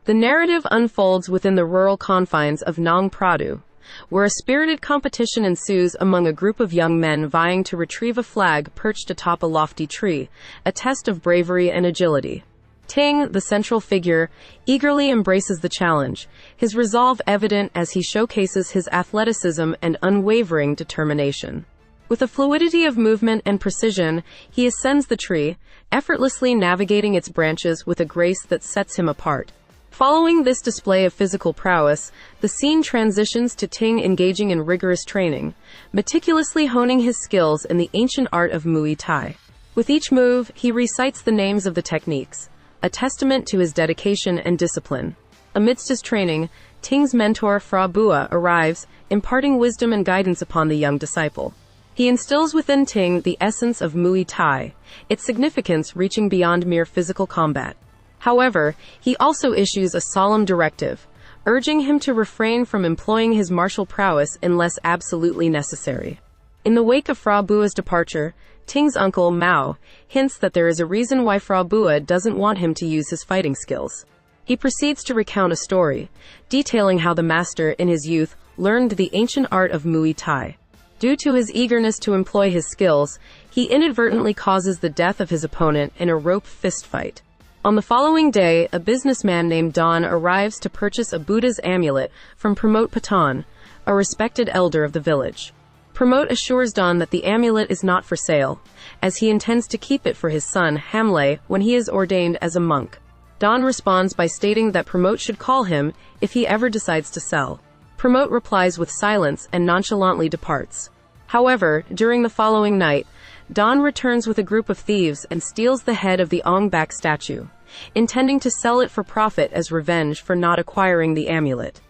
The narrative unfolds within the rural confines of Nang Pradu, where a spirited competition ensues among a group of young men vying to retrieve a flag perched atop a lofty tree, a test of bravery and agility. Ting, the central figure, eagerly embraces the challenge, his resolve evident as he showcases his athleticism and unwavering determination. With a fluidity of movement and precision, he ascends the tree, effortlessly navigating its branches with a grace that sets him apart. Following this display of physical prowess, the scene transitions to Ting engaging in rigorous training, meticulously honing his skills in the ancient art of Muay Thai. With each move, he recites the names of the techniques, a testament to his dedication and discipline. Amidst his training, Ting's mentor Fra Bua arrives, imparting wisdom and guidance upon the young disciple. He instills within Ting the essence of Muay Thai, its significance reaching beyond mere physical combat. However, he also issues a solemn directive, urging him to refrain from employing his martial prowess unless absolutely necessary. In the wake of Fra Bua's departure, Ting's uncle, Mao, hints that there is a reason why Fra Bua doesn't want him to use his fighting skills. He proceeds to recount a story, detailing how the master, in his youth, learned the ancient art of Muay Thai. Due to his eagerness to employ his skills, he inadvertently causes the death of his opponent in a rope fist fight. On the following day, a businessman named Don arrives to purchase a Buddha's amulet from Pramod Patan, a respected elder of the village. Pramod assures Don that the amulet is not for sale, as he intends to keep it for his son, Hamle, when he is ordained as a monk. Don responds by stating that Pramod should call him if he ever decides to sell. Pramod replies with silence and nonchalantly departs. However, during the following night, Don returns with a group of thieves and steals the head of the Ong Bak statue, intending to sell it for profit as revenge for not acquiring the amulet.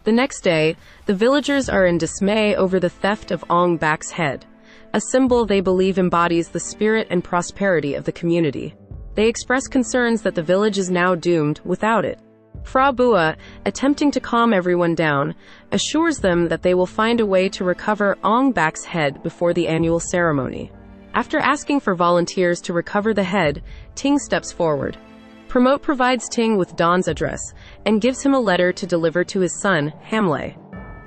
The next day, the villagers are in dismay over the theft of Ong Bak's head, a symbol they believe embodies the spirit and prosperity of the community. They express concerns that the village is now doomed without it. Fra Bua, attempting to calm everyone down, assures them that they will find a way to recover Ong Bak's head before the annual ceremony. After asking for volunteers to recover the head, Ting steps forward. Pramod provides Ting with Don's address and gives him a letter to deliver to his son, Hamle.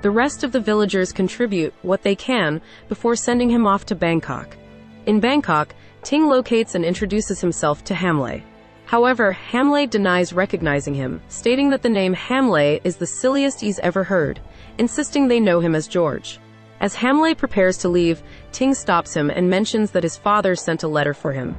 The rest of the villagers contribute what they can before sending him off to Bangkok. In Bangkok, Ting locates and introduces himself to Hamle. However, Hamle denies recognizing him, stating that the name Hamle is the silliest he's ever heard, insisting they know him as George. As Hamle prepares to leave, Ting stops him and mentions that his father sent a letter for him.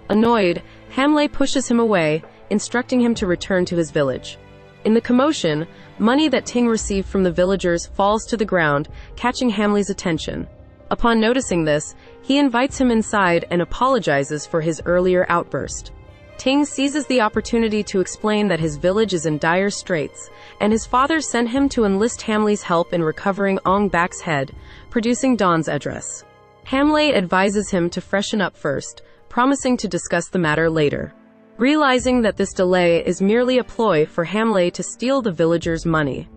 Annoyed, Hamle pushes him away, instructing him to return to his village. In the commotion, money that Ting received from the villagers falls to the ground, catching Hamle's attention. Upon noticing this, he invites him inside and apologizes for his earlier outburst. Ting seizes the opportunity to explain that his village is in dire straits, and his father sent him to enlist Hamle's help in recovering Ong Bak's head, producing Don's address. Hamle advises him to freshen up first, promising to discuss the matter later. Realizing that this delay is merely a ploy for Hamle to steal the villagers' money.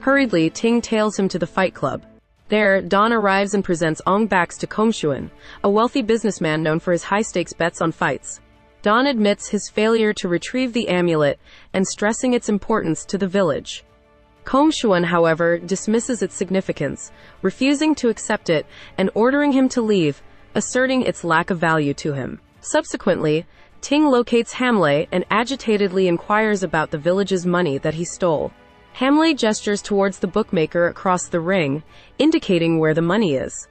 Hurriedly, Ting tails him to the fight club. There, Don arrives and presents Ong Baks to Komshuan, a wealthy businessman known for his high-stakes bets on fights. Don admits his failure to retrieve the amulet and stressing its importance to the village. Komshuan, however, dismisses its significance, refusing to accept it and ordering him to leave, asserting its lack of value to him. Subsequently, Ting locates Hamle and agitatedly inquires about the village's money that he stole. Hamle gestures towards the bookmaker across the ring, indicating where the money is.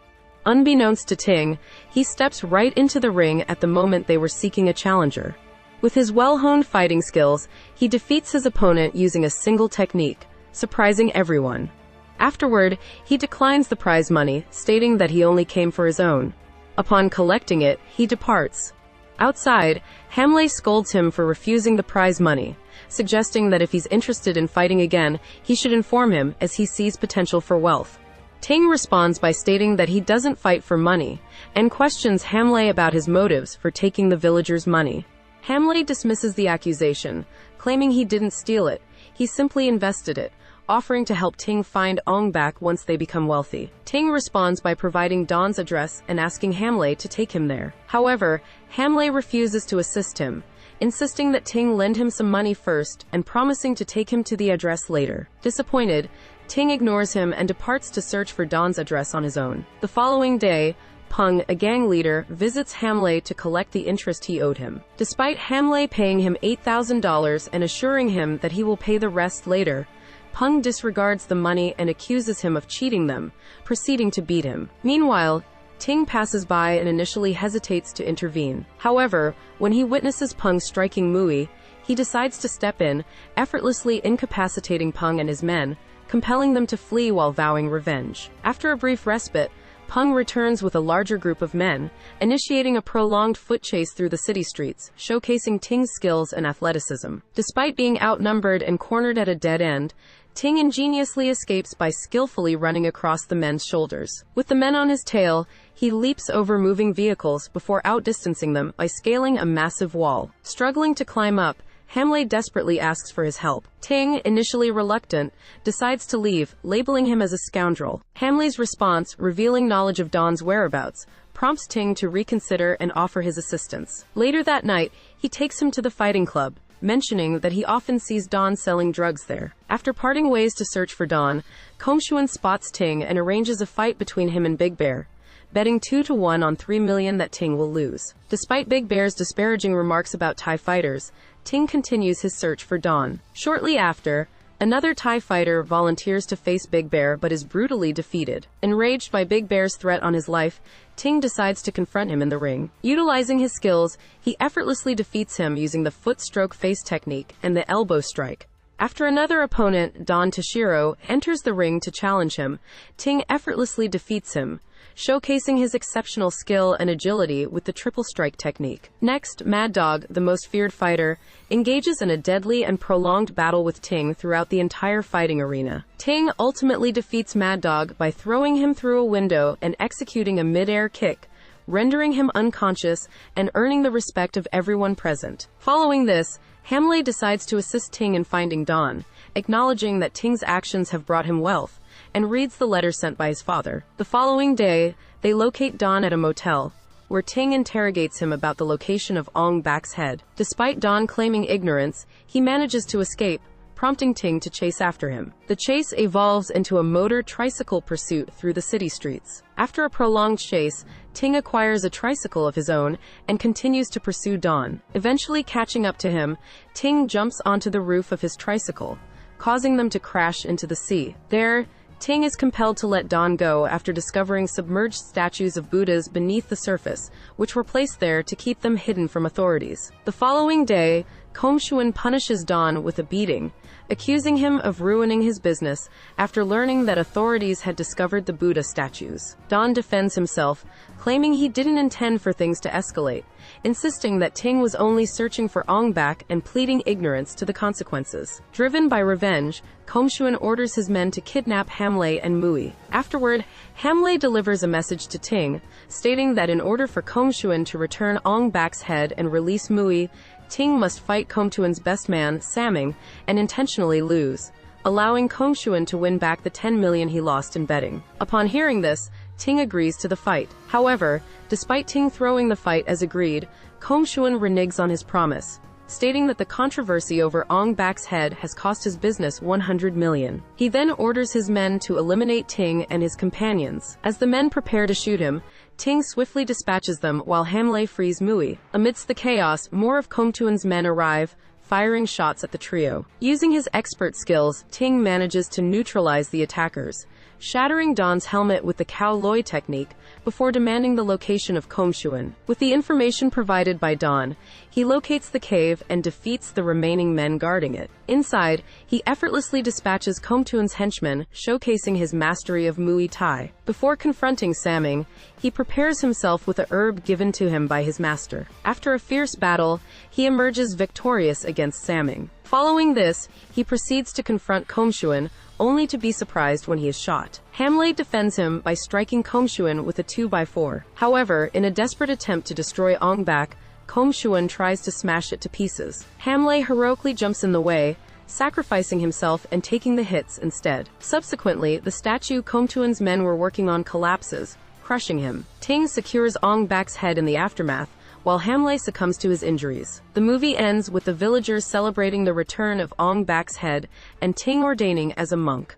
Unbeknownst to Ting, he steps right into the ring at the moment they were seeking a challenger. With his well-honed fighting skills, he defeats his opponent using a single technique, surprising everyone. Afterward, he declines the prize money, stating that he only came for his own. Upon collecting it, he departs. Outside, Hamle scolds him for refusing the prize money, suggesting that if he's interested in fighting again, he should inform him as he sees potential for wealth. Ting responds by stating that he doesn't fight for money, and questions Hamle about his motives for taking the villagers' money. Hamle dismisses the accusation, claiming he didn't steal it, he simply invested it, offering to help Ting find Ong Bak once they become wealthy. Ting responds by providing Don's address and asking Hamle to take him there. However, Hamle refuses to assist him, insisting that Ting lend him some money first and promising to take him to the address later. Disappointed, Ting ignores him and departs to search for Don's address on his own. The following day, Peng, a gang leader, visits Hamley to collect the interest he owed him. Despite Hamley paying him $8,000 and assuring him that he will pay the rest later, Peng disregards the money and accuses him of cheating them, proceeding to beat him. Meanwhile, Ting passes by and initially hesitates to intervene. However, when he witnesses Peng striking Muay, he decides to step in, effortlessly incapacitating Peng and his men, compelling them to flee while vowing revenge. After a brief respite, Peng returns with a larger group of men, initiating a prolonged foot chase through the city streets, showcasing Ting's skills and athleticism. Despite being outnumbered and cornered at a dead end, Ting ingeniously escapes by skillfully running across the men's shoulders. With the men on his tail, he leaps over moving vehicles before outdistancing them by scaling a massive wall. Struggling to climb up, Hamley desperately asks for his help. Ting, initially reluctant, decides to leave, labeling him as a scoundrel. Hamley's response, revealing knowledge of Don's whereabouts, prompts Ting to reconsider and offer his assistance. Later that night, he takes him to the fighting club, mentioning that he often sees Don selling drugs there. After parting ways to search for Don, Kongshuan spots Ting and arranges a fight between him and Big Bear, betting 2-1 on 3 million that Ting will lose. Despite Big Bear's disparaging remarks about Thai fighters, Ting continues his search for Don. Shortly after, another Thai fighter volunteers to face Big Bear but is brutally defeated. Enraged by Big Bear's threat on his life, Ting decides to confront him in the ring. Utilizing his skills, he effortlessly defeats him using the foot stroke face technique and the elbow strike. After another opponent, Don Toshiro, enters the ring to challenge him, Ting effortlessly defeats him, showcasing his exceptional skill and agility with the triple strike technique. Next, Mad Dog, the most feared fighter, engages in a deadly and prolonged battle with Ting throughout the entire fighting arena. Ting ultimately defeats Mad Dog by throwing him through a window and executing a mid-air kick, rendering him unconscious and earning the respect of everyone present. Following this, Hamley decides to assist Ting in finding Don, acknowledging that Ting's actions have brought him wealth, and reads the letter sent by his father. The following day, they locate Don at a motel, where Ting interrogates him about the location of Ong Bak's head. Despite Don claiming ignorance, he manages to escape, prompting Ting to chase after him. The chase evolves into a motor tricycle pursuit through the city streets. After a prolonged chase, Ting acquires a tricycle of his own and continues to pursue Don. Eventually catching up to him, Ting jumps onto the roof of his tricycle, causing them to crash into the sea. There, Ting is compelled to let Don go after discovering submerged statues of Buddhas beneath the surface, which were placed there to keep them hidden from authorities. The following day, Kongshuan punishes Don with a beating, accusing him of ruining his business after learning that authorities had discovered the Buddha statues. Don defends himself, claiming he didn't intend for things to escalate, insisting that Ting was only searching for Ong Bak and pleading ignorance to the consequences. Driven by revenge, Kongshuan orders his men to kidnap Hamley and Muay. Afterward, Hamley delivers a message to Ting, stating that in order for Kongshuan to return Ong Bak's head and release Muay, Ting must fight Kongshuan's best man, Saming, and intentionally lose, allowing Kongshuan to win back the 10 million he lost in betting. Upon hearing this, Ting agrees to the fight. However, despite Ting throwing the fight as agreed, Kongshuan reneges on his promise, stating that the controversy over Ong Bak's head has cost his business 100 million. He then orders his men to eliminate Ting and his companions. As the men prepare to shoot him, Ting swiftly dispatches them while Hamley frees Muay. Amidst the chaos, more of Kongshuan's men arrive, firing shots at the trio. Using his expert skills, Ting manages to neutralize the attackers, shattering Don's helmet with the Cow Loi technique before demanding the location of Kongshuan. With the information provided by Don, he locates the cave and defeats the remaining men guarding it. Inside, he effortlessly dispatches Kongshuan's henchmen, showcasing his mastery of Muay Thai. Before confronting Saming, he prepares himself with a herb given to him by his master. After a fierce battle, he emerges victorious against Saming. Following this, he proceeds to confront Kongshuan, only to be surprised when he is shot. Hamley defends him by striking Kongshuan with a 2x4. However, in a desperate attempt to destroy Ong Bak, Kongshuan tries to smash it to pieces. Hamley heroically jumps in the way, sacrificing himself and taking the hits instead. Subsequently, the statue Kongshuan's men were working on collapses, crushing him. Ting secures Ong Bak's head in the aftermath, while Hamlet succumbs to his injuries. The movie ends with the villagers celebrating the return of Ong Bak's head and Ting ordaining as a monk.